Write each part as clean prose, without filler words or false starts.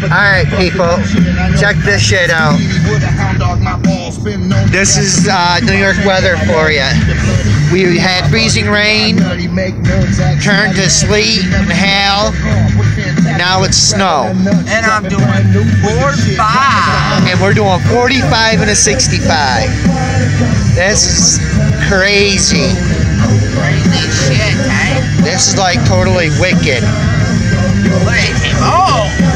Alright, people, check this shit out. This is New York weather for you. We had freezing rain, turned to sleet and hail, now it's snow. And I'm doing 45. And we're doing 45 and a 65. This is crazy. Crazy shit, eh? This is like totally wicked.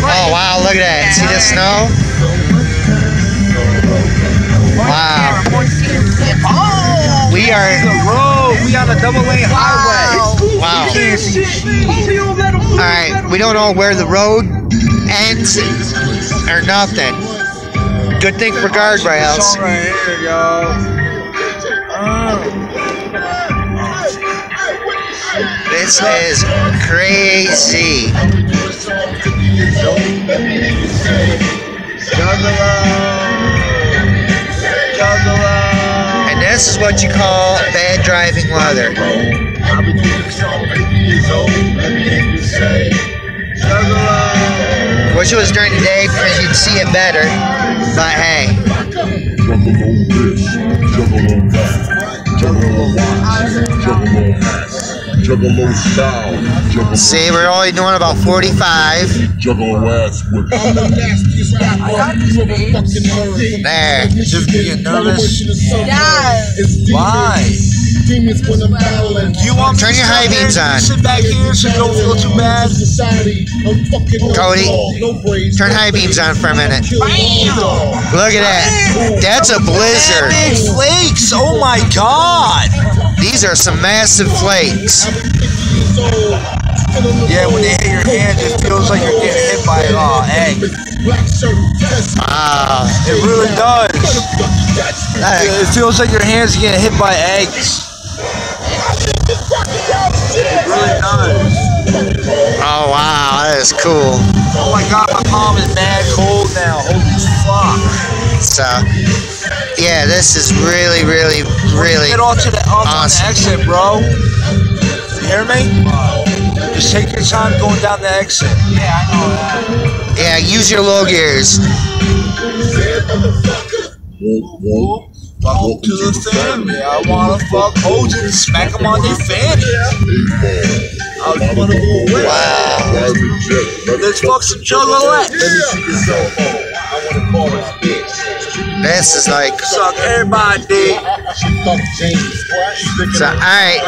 Oh wow, look at that. See the snow? Wow. We are the road. We on a double-lane highway. Wow. Alright, we don't know where the road ends or nothing. Good thing for guardrails. Right here, yo. This is crazy. And this is what you call bad driving weather. Wish it was during the day because you'd see it better. But hey. See, we're only doing about 45. There. Just get nervous. Why? You want Turn your high beams on. Sit back here so you don't feel too bad. Cody, turn high beams on for a minute. Look at that. That's a blizzard. Big flakes. Oh my god. These are some massive flakes. Yeah, when they hit your hand, it feels like you're getting hit by an egg. It really does. It feels like your hands are getting hit by eggs. It really does. Oh wow, that is cool. Oh my god, my palm is mad cold now. Holy fuck. So, yeah, this is really Get off to the awesome. exit, bro. You hear me? Just take your time going down the exit. Yeah, I know that. Yeah, use your low gears. Welcome to the family. I wanna fuck hoes and smack them on their fanny. I wanna go away. Wow. Let's fuck some juggalettes. This is like. Suck everybody. So, alright.